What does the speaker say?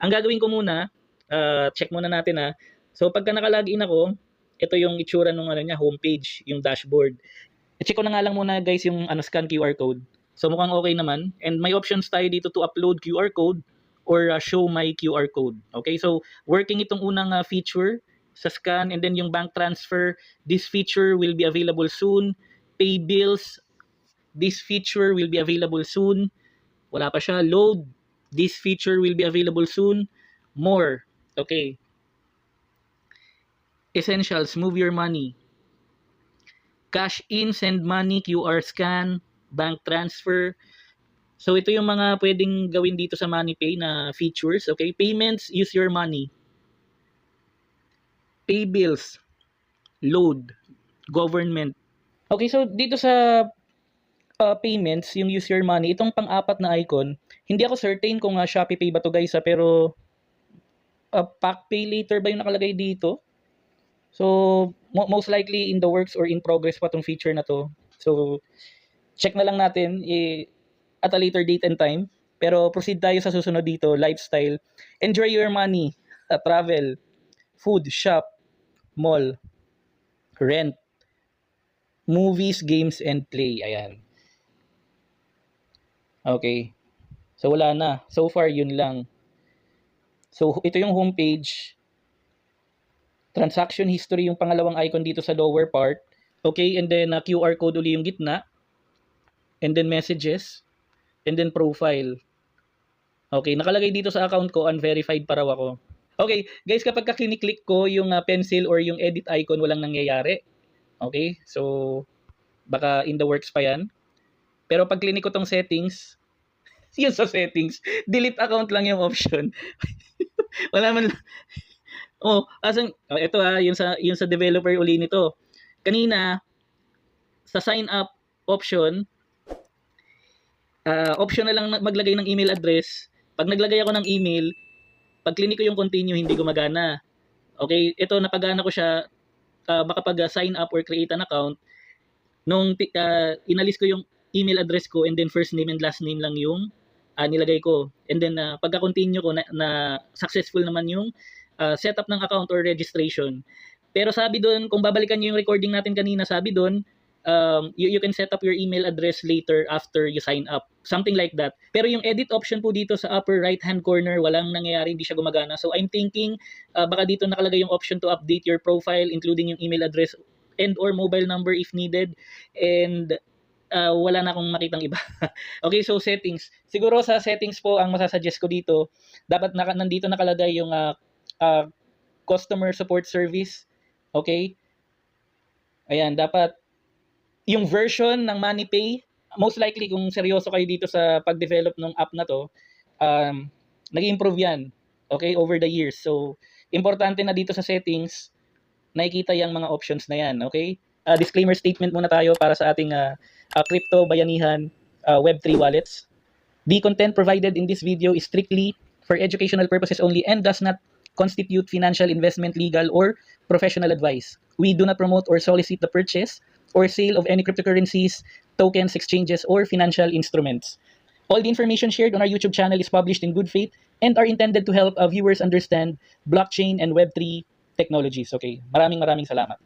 Ang gagawin ko muna, check muna natin ha. So pagka naka-login ako, ito yung itsura ng ano niya, homepage, yung dashboard. I-check ko na nga lang muna guys yung scan QR code. So mukhang okay naman. And may options tayo dito to upload QR code or show my QR code. Okay, so working itong unang feature sa scan, and then yung bank transfer, this feature will be available soon. Pay bills, this feature will be available soon. Wala pa siya. Load, this feature will be available soon. More. Okay. Essentials, move your money. Cash in, send money, QR scan, bank transfer. So ito yung mga pwedeng gawin dito sa MoneyPay na features. Okay, payments, use your money. Pay bills, load, government. Okay, so dito sa payments, yung use your money, itong pang-apat na icon, hindi ako certain kung Shopee Pay ba to guys, pero Pack Pay Later ba yung nakalagay dito? So most likely in the works or in progress pa tong feature na to. So check na lang natin at a later date and time. Pero proceed tayo sa susunod dito, lifestyle. Enjoy your money, travel, food, shop, mall, rent, movies, games, and play. Ayan. Okay. So wala na. So far, yun lang. So ito yung homepage. Transaction history yung pangalawang icon dito sa lower part. Okay, and then QR code uli yung gitna. And then messages. And then profile. Okay, nakalagay dito sa account ko, unverified pa raw ako. Okay, guys, kapag kiniklik ko yung pencil or yung edit icon, walang nangyayari. Okay, so baka in the works pa yan. Pero pag klinik ko tong settings, yun sa settings, delete account lang yung option. Wala man. Ito yung sa developer uli nito. Kanina sa sign up option, option na lang maglagay ng email address. Pag naglagay ako ng email, pag klinik ko yung continue, hindi gumagana. Okay, ito napagana ko siya makapag-sign up or create an account nung inalis ko yung email address ko, and then first name and last name lang yung nilagay ko. And then pagka-continue ko na successful naman yung setup ng account or registration. Pero sabi doon, kung babalikan niyo yung recording natin kanina, sabi doon, you can set up your email address later after you sign up. Something like that. Pero yung edit option po dito sa upper right-hand corner, walang nangyayari, hindi siya gumagana. So I'm thinking, baka dito nakalagay yung option to update your profile, including yung email address and or mobile number if needed. And wala na akong makitang iba. Okay, so settings. Siguro sa settings po, ang masasuggest ko dito, dapat nandito nakalagay yung customer support service. Okay? Ayan, dapat yung version ng MoneyPay, most likely kung seryoso kayo dito sa pag-develop ng app na to, nag-improve yan. Okay, over the years. So, importante na dito sa settings, nakikita yung mga options na yan. Okay? Disclaimer statement muna tayo para sa ating crypto bayanihan Web3 wallets. The content provided in this video is strictly for educational purposes only and does not constitute financial investment, legal, or professional advice. We do not promote or solicit the purchase or sale of any cryptocurrencies, tokens, exchanges, or financial instruments. All the information shared on our YouTube channel is published in good faith and are intended to help viewers understand blockchain and Web3 technologies. Okay, maraming salamat.